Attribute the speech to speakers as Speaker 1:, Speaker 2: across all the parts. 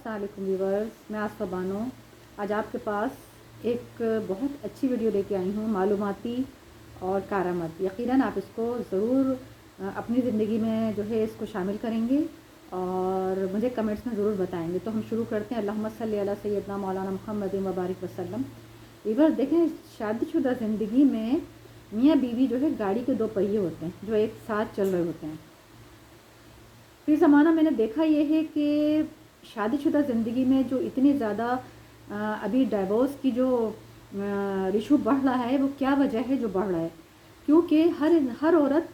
Speaker 1: السلام علیکم ویورز، میں آصفہ بانو آج آپ کے پاس ایک بہت اچھی ویڈیو لے کے آئی ہوں، معلوماتی اور کارآمد۔ یقیناً آپ اس کو ضرور اپنی زندگی میں جو ہے اس کو شامل کریں گے اور مجھے کمنٹس میں ضرور بتائیں گے۔ تو ہم شروع کرتے ہیں۔ اللہم صلی علی سیدنا مولانا محمد وبارک وسلم۔ ویورز دیکھیں، شادی شدہ زندگی میں میاں بیوی جو ہے گاڑی کے دو پہیے ہوتے ہیں جو ایک ساتھ چل رہے ہوتے ہیں۔ فی زمانہ میں نے دیکھا یہ ہے کہ شادی شدہ زندگی میں جو اتنی زیادہ ابھی ڈائیورس کی جو ریشو بڑھ رہا ہے، وہ کیا وجہ ہے جو بڑھ رہا ہے؟ کیونکہ ہر عورت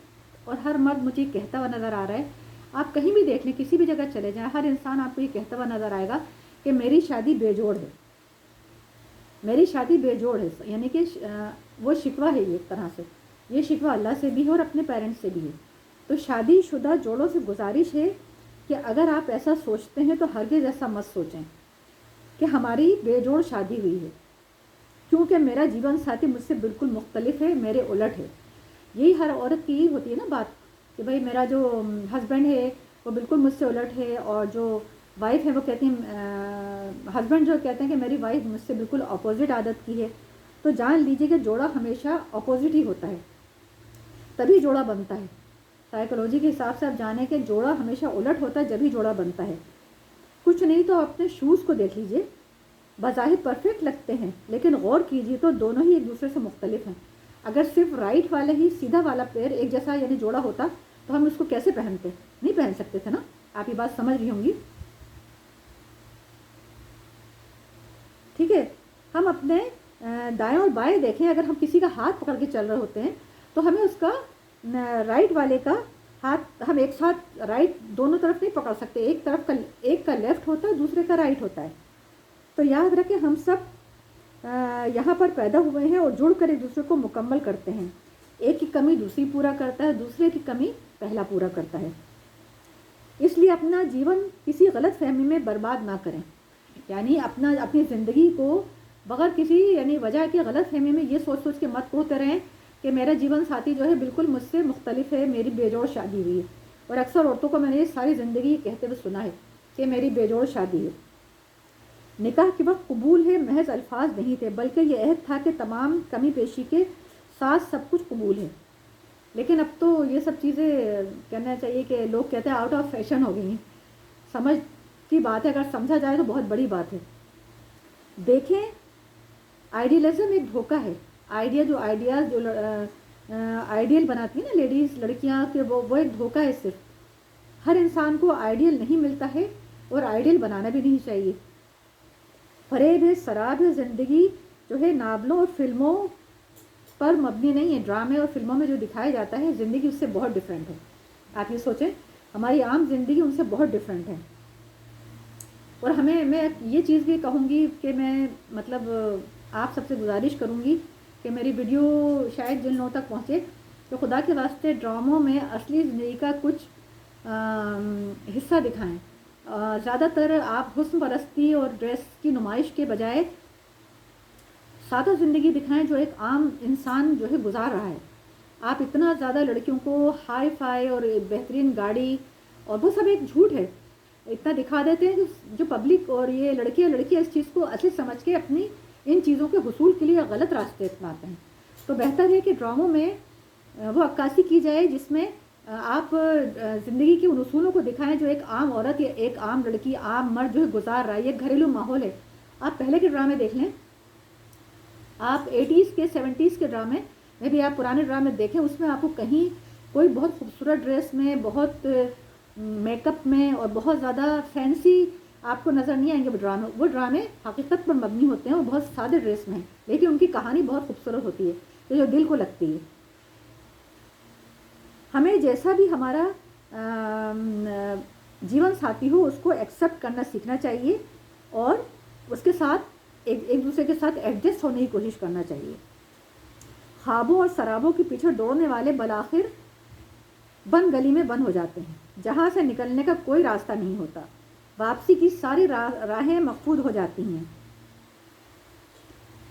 Speaker 1: اور ہر مرد مجھے کہتا ہوا نظر آ رہا ہے، آپ کہیں بھی دیکھ لیں، کسی بھی جگہ چلے جائیں، ہر انسان آپ کو یہ کہتا ہوا نظر آئے گا کہ میری شادی بے جوڑ ہے، میری شادی بے جوڑ ہے۔ یعنی کہ وہ شکوہ ہے، یہ ایک طرح سے یہ شکوہ اللہ سے بھی ہے اور اپنے پیرنٹس سے بھی ہے۔ تو شادی شدہ جوڑوں سے گزارش ہے کہ اگر آپ ایسا سوچتے ہیں تو ہرگز ایسا مت سوچیں کہ ہماری بے جوڑ شادی ہوئی ہے، کیونکہ میرا جیون ساتھی مجھ سے بالکل مختلف ہے، میرے الٹ ہے۔ یہی ہر عورت کی ہوتی ہے نا بات، کہ بھئی میرا جو ہسبینڈ ہے وہ بالکل مجھ سے الٹ ہے، اور جو وائف ہے وہ کہتی ہیں، ہسبینڈ جو کہتے ہیں کہ میری وائف مجھ سے بالکل اپوزٹ عادت کی ہے۔ تو جان لیجیے کہ جوڑا ہمیشہ اپوزٹ ہی ہوتا ہے، تبھی جوڑا بنتا ہے۔ سائیکولوجی کے حساب سے آپ جانیں کہ جوڑا ہمیشہ الٹ ہوتا ہے، جب ہی جوڑا بنتا ہے۔ کچھ نہیں تو اپنے شوز کو دیکھ لیجئے، بظاہر پرفیکٹ لگتے ہیں لیکن غور کیجئے تو دونوں ہی ایک دوسرے سے مختلف ہیں۔ اگر صرف رائٹ والا ہی سیدھا والا پیر ایک جیسا یعنی جوڑا ہوتا تو ہم اس کو کیسے پہنتے؟ نہیں پہن سکتے تھے نا۔ آپ یہ بات سمجھ رہی ہوں گی، ٹھیک ہے؟ ہم اپنے دائیں اور بائیں دیکھیں، اگر ہم کسی کا ہاتھ پکڑ کے چل رہے ہوتے ہیں تو ہمیں اس کا رائٹ والے کا ہاتھ ہم ایک ساتھ رائٹ دونوں طرف نہیں پکڑ سکتے، ایک کا لیفٹ ہوتا ہے، دوسرے کا رائٹ ہوتا ہے۔ تو یاد رکھیں، ہم سب یہاں پر پیدا ہوئے ہیں اور جڑ کر ایک دوسرے کو مکمل کرتے ہیں۔ ایک کی کمی دوسری پورا کرتا ہے، دوسرے کی کمی پہلا پورا کرتا ہے۔ اس لیے اپنا جیون کسی غلط فہمی میں برباد نہ کریں، یعنی اپنی زندگی کو بغیر کسی یعنی وجہ کے غلط فہمی میں یہ سوچ کے مت کھوتے رہیں کہ میرا جیون ساتھی جو ہے بالکل مجھ سے مختلف ہے، میری بے جوڑ شادی ہوئی ہے۔ اور اکثر عورتوں کو میں نے ساری زندگی کہتے ہوئے سنا ہے کہ میری بے جوڑ شادی ہے۔ نکاح کے وقت قبول ہے محض الفاظ نہیں تھے، بلکہ یہ عہد تھا کہ تمام کمی پیشی کے ساتھ سب کچھ قبول ہے۔ لیکن اب تو یہ سب چیزیں کہنا چاہیے کہ لوگ کہتے ہیں آؤٹ آف فیشن ہو گئی ہیں۔ سمجھ کی بات ہے، اگر سمجھا جائے تو بہت بڑی بات ہے۔ دیکھیں، آئیڈیلزم ایک دھوکہ ہے۔ آئیڈیاز جو آئیڈیل بناتی ہیں نا لیڈیز، لڑکیاں، کہ وہ ایک دھوکہ ہے۔ صرف ہر انسان کو آئیڈیل نہیں ملتا ہے اور آئیڈیل بنانا بھی نہیں چاہیے۔ فریب ہے، شراب ہے، زندگی جو ہے ناولوں اور فلموں پر مبنی نہیں ہے۔ ڈرامے اور فلموں میں جو دکھایا جاتا ہے زندگی اس سے بہت ڈیفرنٹ ہے۔ آپ یہ سوچیں، ہماری عام زندگی ان سے بہت ڈیفرنٹ ہے۔ اور میں یہ چیز بھی کہوں گی کہ میں مطلب آپ سب سے گزارش کروں گی کہ میری ویڈیو شاید جن لوگوں تک پہنچے تو خدا کے واسطے ڈراموں میں اصلی زندگی کا کچھ حصہ دکھائیں۔ زیادہ تر آپ حسن پرستی اور ڈریس کی نمائش کے بجائے سادہ زندگی دکھائیں جو ایک عام انسان جو ہے گزار رہا ہے۔ آپ اتنا زیادہ لڑکیوں کو ہائی فائی اور بہترین گاڑی، اور وہ سب ایک جھوٹ ہے، اتنا دکھا دیتے ہیں جو پبلک اور یہ لڑکیاں اس چیز کو اصلی سمجھ کے اپنی ان چیزوں کے حصول کے لیے غلط راستے اپناتے ہیں۔ تو بہتر ہے کہ ڈراموں میں وہ عکاسی کی جائے جس میں آپ زندگی کے ان اصولوں کو دکھائیں جو ایک عام عورت یا ایک عام لڑکی، عام مرد جو ہے گزار رہا ہے۔ یہ گھریلو ماحول ہے۔ آپ پہلے کے ڈرامے دیکھ لیں، آپ 80s کے 70s کے ڈرامے میں بھی آپ پرانے ڈرامے دیکھیں، اس میں آپ کو کہیں کوئی بہت خوبصورت ڈریس میں، بہت میک اپ میں اور بہت زیادہ فینسی آپ کو نظر نہیں آئیں گے۔ وہ ڈرامے حقیقت پر مبنی ہوتے ہیں، وہ بہت سادے ڈریس میں ہیں، لیکن ان کی کہانی بہت خوبصورت ہوتی ہے جو دل کو لگتی ہے۔ ہمیں جیسا بھی ہمارا جیون ساتھی ہو اس کو ایکسیپٹ کرنا سیکھنا چاہیے اور اس کے ساتھ ایک دوسرے کے ساتھ ایڈجسٹ ہونے کی کوشش کرنا چاہیے۔ خوابوں اور سرابوں کے پیچھے دوڑنے والے بالآخر بند گلی میں بند ہو جاتے ہیں، جہاں سے نکلنے کا کوئی راستہ نہیں ہوتا۔ واپسی کی ساری راہیں مقفول ہو جاتی ہیں۔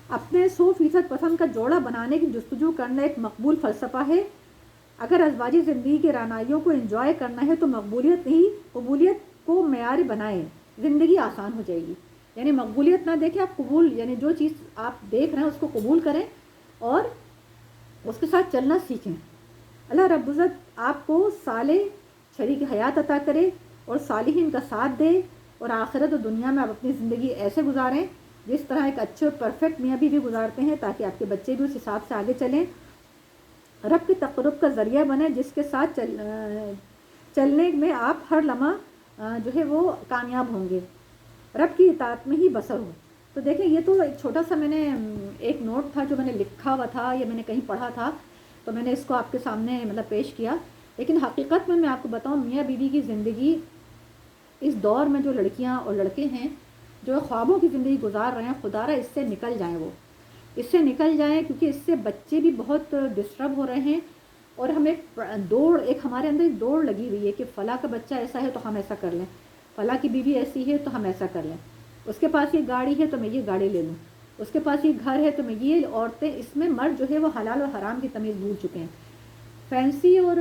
Speaker 1: اپنے 100% پسند کا جوڑا بنانے کی جستجو کرنا ایک مقبول فلسفہ ہے۔ اگر ازواجی زندگی کے رعنائیوں کو انجوائے کرنا ہے تو مقبولیت نہیں، قبولیت کو معیار بنائیں۔ زندگی آسان ہو جائے گی. یعنی مقبولیت نہ دیکھیں آپ، قبول، یعنی جو چیز آپ دیکھ رہے ہیں اس کو قبول کریں اور اس کے ساتھ چلنا سیکھیں. اللہ رب العزت آپ کو صالح شریک حیات عطا کرے اور صالحین کا ساتھ دے، اور آخرت و دنیا میں آپ اپنی زندگی ایسے گزاریں جس طرح ایک اچھے اور پرفیکٹ میاں بیوی گزارتے ہیں، تاکہ آپ کے بچے بھی اس حساب سے آگے چلیں، رب کے تقرب کا ذریعہ بنے، جس کے ساتھ چلنے میں آپ ہر لمحہ جو ہے وہ کامیاب ہوں گے، رب کی اطاعت میں ہی بسر ہو. تو دیکھیں یہ تو ایک چھوٹا سا میں نے ایک نوٹ تھا جو میں نے لکھا ہوا تھا یا میں نے کہیں پڑھا تھا، تو میں نے اس کو آپ کے سامنے مطلب پیش کیا. لیکن حقیقت میں آپ کو بتاؤں، میاں بیوی کی زندگی اس دور میں جو لڑکیاں اور لڑکے ہیں جو خوابوں کی زندگی گزار رہے ہیں، خدا را اس سے نکل جائیں، وہ اس سے نکل جائیں، کیونکہ اس سے بچے بھی بہت ڈسٹرب ہو رہے ہیں. اور ہم ایک ہمارے اندر ایک دوڑ لگی ہوئی ہے کہ فلاں کا بچہ ایسا ہے تو ہم ایسا کر لیں، فلاں کی بیوی ایسی ہے تو ہم ایسا کر لیں، اس کے پاس یہ گاڑی ہے تو میں یہ گاڑی لے لوں، اس کے پاس یہ گھر ہے تو میں یہ. عورتیں اس میں مرد جو ہے وہ حلال اور حرام کی تمیز بھول چکے ہیں. فینسی اور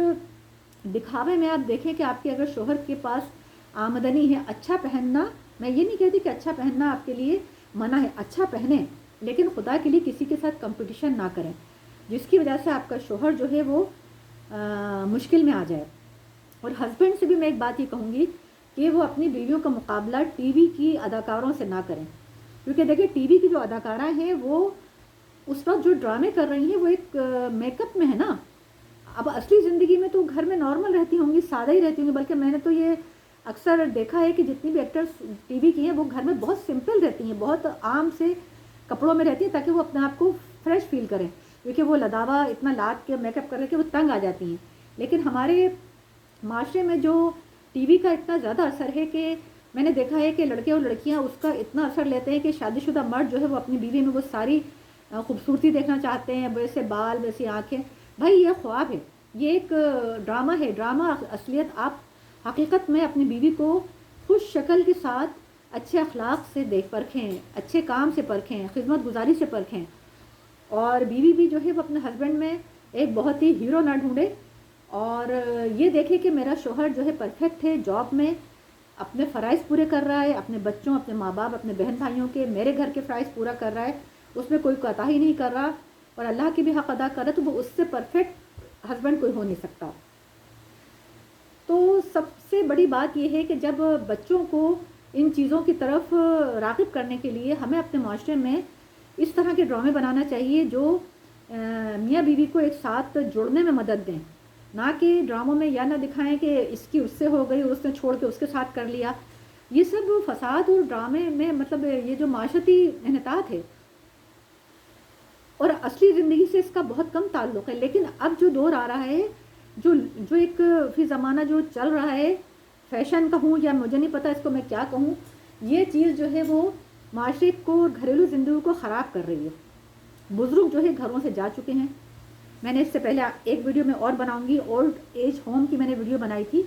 Speaker 1: دکھاوے میں آپ دیکھیں کہ آپ کے اگر شوہر کے پاس آمدنی ہے، اچھا پہننا، میں یہ نہیں کہتی کہ اچھا پہننا آپ کے لیے منع ہے، اچھا پہنیں، لیکن خدا کے لیے کسی کے ساتھ کمپٹیشن نہ کریں جس کی وجہ سے آپ کا شوہر جو ہے وہ مشکل میں آ جائے. اور ہسبینڈ سے بھی میں ایک بات یہ کہوں گی کہ وہ اپنی بیویوں کا مقابلہ ٹی وی کی اداکاروں سے نہ کریں، کیونکہ دیکھیں ٹی وی کی جو اداکارہ ہیں وہ اس وقت جو ڈرامے کر رہی ہیں وہ ایک میک اپ میں ہے نا. اب اصلی زندگی میں تو گھر میں نارمل رہتی ہوں گی، سادہ ہی رہتی ہوں گی، بلکہ میں نے تو یہ اکثر دیکھا ہے کہ جتنی بھی ایکٹرس ٹی وی کی ہیں وہ گھر میں بہت سمپل رہتی ہیں، بہت عام سے کپڑوں میں رہتی ہیں تاکہ وہ اپنے آپ کو فریش فیل کریں، کیونکہ وہ لداوا اتنا لاد کے میک اپ کر کے وہ تنگ آ جاتی ہیں. لیکن ہمارے معاشرے میں جو ٹی وی کا اتنا زیادہ اثر ہے کہ میں نے دیکھا ہے کہ لڑکے اور لڑکیاں اس کا اتنا اثر لیتے ہیں کہ شادی شدہ مرد جو ہے وہ اپنی بیوی میں وہ ساری خوبصورتی دیکھنا چاہتے ہیں، ویسے بال، ویسی آنکھیں. بھائی یہ خواب ہے، یہ ایک ڈرامہ ہے، ڈرامہ. اصلیت آپ حقیقت میں اپنی بیوی کو خوش شکل کے ساتھ اچھے اخلاق سے پرکھیں، اچھے کام سے پرکھیں، خدمت گزاری سے پرکھیں. اور بیوی بھی جو ہے وہ اپنے ہسبینڈ میں ایک بہت ہی ہیرو نہ ڈھونڈے، اور یہ دیکھے کہ میرا شوہر جو ہے پرفیکٹ ہے، جاب میں اپنے فرائض پورے کر رہا ہے، اپنے بچوں، اپنے ماں باپ، اپنے بہن بھائیوں کے، میرے گھر کے فرائض پورا کر رہا ہے، اس میں کوئی کوتاہی نہیں کر رہا، اور اللہ کی بھی حق ادا کر رہا ہے، تو وہ اس سے پرفیکٹ ہسبینڈ کوئی ہو نہیں سکتا. تو سب سے بڑی بات یہ ہے کہ جب بچوں کو ان چیزوں کی طرف راغب کرنے کے لیے ہمیں اپنے معاشرے میں اس طرح کے ڈرامے بنانا چاہیے جو میاں بیوی کو ایک ساتھ جوڑنے میں مدد دیں، نہ کہ ڈراموں میں یا نہ دکھائیں کہ اس کی اس سے ہو گئی، اس نے چھوڑ کے اس کے ساتھ کر لیا. یہ سب فساد اور ڈرامے میں مطلب یہ جو معاشرتی انحطاط ہے اور اصلی زندگی سے اس کا بہت کم تعلق ہے. لیکن اب جو دور آ رہا ہے، جو ایک فی زمانہ جو چل رہا ہے، فیشن کہوں یا مجھے نہیں پتہ اس کو میں کیا کہوں، یہ چیز جو ہے وہ معاشرے کو، گھریلو زندگی کو خراب کر رہی ہے. بزرگ جو ہے گھروں سے جا چکے ہیں. میں نے اس سے پہلے ایک ویڈیو میں اور بناؤں گی، اولڈ ایج ہوم کی میں نے ویڈیو بنائی تھی،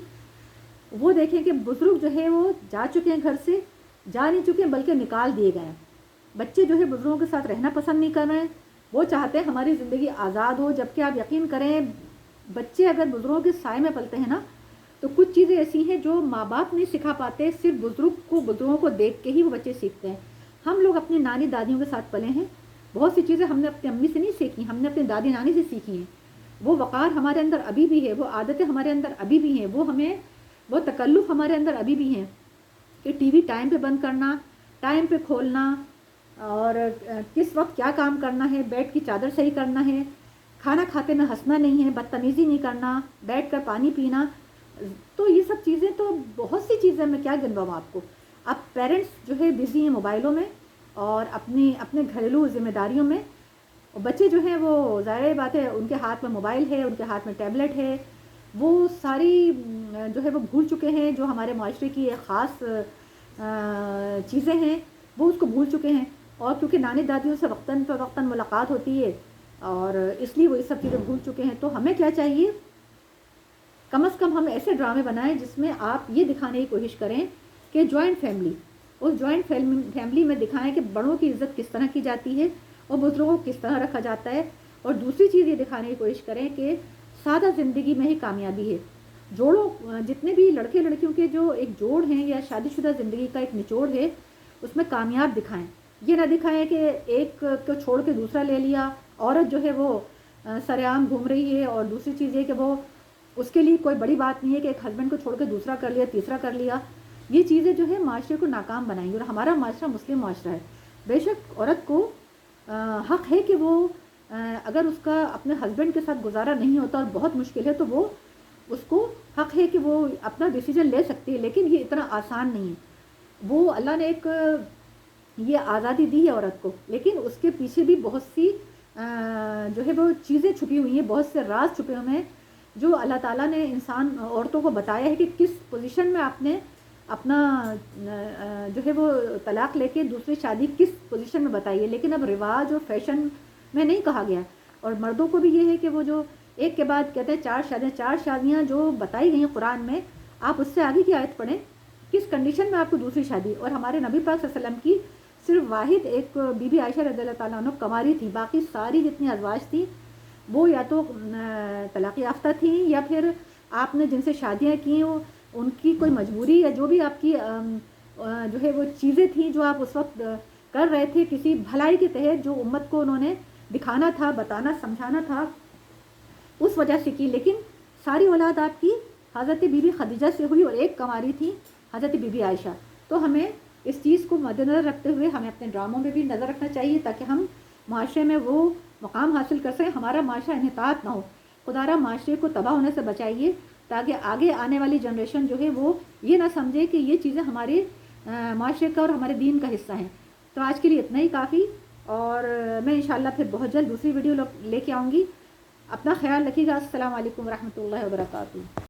Speaker 1: وہ دیکھیں کہ بزرگ جو ہے وہ جا چکے ہیں، گھر سے جا نہیں چکے ہیں بلکہ نکال دیے گئے ہیں. بچے جو ہے بزرگوں کے ساتھ رہنا پسند نہیں کر رہے ہیں، وہ چاہتے ہیں ہماری زندگی آزاد ہو. جبکہ آپ یقین کریں بچے اگر بزرگوں کے سائے میں پلتے ہیں نا تو کچھ چیزیں ایسی ہیں جو ماں باپ نہیں سکھا پاتے، صرف بزرگوں کو دیکھ کے ہی وہ بچے سیکھتے ہیں. ہم لوگ اپنی نانی دادیوں کے ساتھ پلے ہیں، بہت سی چیزیں ہم نے اپنی امی سے نہیں سیکھی، ہم نے اپنی دادی نانی سے سیکھی ہیں. وہ وقار ہمارے اندر ابھی بھی ہے، وہ عادتیں ہمارے اندر ابھی بھی ہیں، وہ تکلف ہمارے اندر ابھی بھی ہیں کہ ٹی وی ٹائم پہ بند کرنا، ٹائم پہ کھولنا، اور کس وقت کیا کام کرنا ہے، بیڈ کی چادر صحیح کرنا ہے، کھانا کھاتے میں ہنسنا نہیں ہے، بدتمیزی نہیں کرنا، بیٹھ کر پانی پینا. تو یہ سب چیزیں تو بہت سی چیزیں میں کیا گنواؤں آپ کو. اب پیرنٹس جو ہے بزی ہیں موبائلوں میں اور اپنے گھریلو ذمہ داریوں میں، بچے جو ہیں وہ ظاہر بات ہے ان کے ہاتھ میں موبائل ہے، ان کے ہاتھ میں ٹیبلٹ ہے، وہ ساری جو ہے وہ بھول چکے ہیں جو ہمارے معاشرے کی ایک خاص چیزیں ہیں، وہ اس کو بھول چکے ہیں. اور کیونکہ نانی دادیوں سے وقتاً فوقتاً ملاقات ہوتی ہے اور اس لیے وہ یہ سب چیزیں بھول چکے ہیں. تو ہمیں کیا چاہیے، کم از کم ہم ایسے ڈرامے بنائیں جس میں آپ یہ دکھانے کی کوشش کریں کہ جوائنٹ فیملی، اس جوائنٹ فیملی میں دکھائیں کہ بڑوں کی عزت کس طرح کی جاتی ہے اور بزرگوں کو کس طرح رکھا جاتا ہے. اور دوسری چیز یہ دکھانے کی کوشش کریں کہ سادہ زندگی میں ہی کامیابی ہے. جوڑوں جتنے بھی لڑکے لڑکیوں کے جو ایک جوڑ ہیں یا شادی شدہ زندگی کا ایک نچوڑ ہے اس میں کامیاب دکھائیں، یہ نہ دکھائیں کہ ایک کو چھوڑ کے دوسرا لے لیا، عورت جو ہے وہ سر عام گھوم رہی ہے، اور دوسری چیز یہ کہ وہ اس کے لیے کوئی بڑی بات نہیں ہے کہ ایک ہسبینڈ کو چھوڑ کے دوسرا کر لیا، تیسرا کر لیا. یہ چیزیں جو ہے معاشرے کو ناکام بنائیں گی، اور ہمارا معاشرہ مسلم معاشرہ ہے. بے شک عورت کو حق ہے کہ وہ اگر اس کا اپنے ہسبینڈ کے ساتھ گزارا نہیں ہوتا اور بہت مشکل ہے تو وہ اس کو حق ہے کہ وہ اپنا ڈیسیجن لے سکتی ہے، لیکن یہ اتنا آسان نہیں ہے. وہ اللہ نے ایک یہ آزادی دی ہے عورت کو، لیکن اس کے پیچھے بھی بہت سی جو ہے وہ چیزیں چھپی ہوئی ہیں، بہت سے راز چھپے ہوئے ہیں جو اللہ تعالیٰ نے انسان عورتوں کو بتایا ہے کہ کس پوزیشن میں آپ نے اپنا جو ہے وہ طلاق لے کے دوسری شادی کس پوزیشن میں بتائی ہے. لیکن اب رواج اور فیشن میں نہیں کہا گیا. اور مردوں کو بھی یہ ہے کہ وہ جو ایک کے بعد کہتے ہیں چار شادیاں جو بتائی گئی ہیں قرآن میں، آپ اس سے آگے کی آیت پڑھیں کس کنڈیشن میں آپ کو دوسری شادی. اور ہمارے نبی پاک صلی اللہ علیہ وسلم کی صرف واحد ایک بی بی عائشہ رضی اللہ تعالیٰ عنہ کماری تھی، باقی ساری جتنی ازواج تھیں وہ یا تو طلاق یافتہ تھیں یا پھر آپ نے جن سے شادیاں کی وہ ان کی کوئی مجبوری یا جو بھی آپ کی جو ہے وہ چیزیں تھیں جو آپ اس وقت کر رہے تھے کسی بھلائی کے تحت جو امت کو انہوں نے دکھانا تھا، بتانا، سمجھانا تھا، اس وجہ سے کی. لیکن ساری اولاد آپ کی حضرت بی بی خدیجہ سے ہوئی اور ایک کماری تھی حضرت بی بی عائشہ. تو ہمیں اس چیز کو مد نظر رکھتے ہوئے ہمیں اپنے ڈراموں میں بھی نظر رکھنا چاہیے تاکہ ہم معاشرے میں وہ مقام حاصل کر سکیں، ہمارا معاشرہ انحطاط نہ ہو. خدا را معاشرے کو تباہ ہونے سے بچائیے تاکہ آگے آنے والی جنریشن جو ہے وہ یہ نہ سمجھے کہ یہ چیزیں ہمارے معاشرے کا اور ہمارے دین کا حصہ ہیں. تو آج کے لیے اتنا ہی کافی، اور میں انشاءاللہ پھر بہت جلد دوسری ویڈیو لے کے آؤں گی. اپنا خیال رکھیے گا. السلام علیکم ورحمۃ اللہ وبرکاتہ.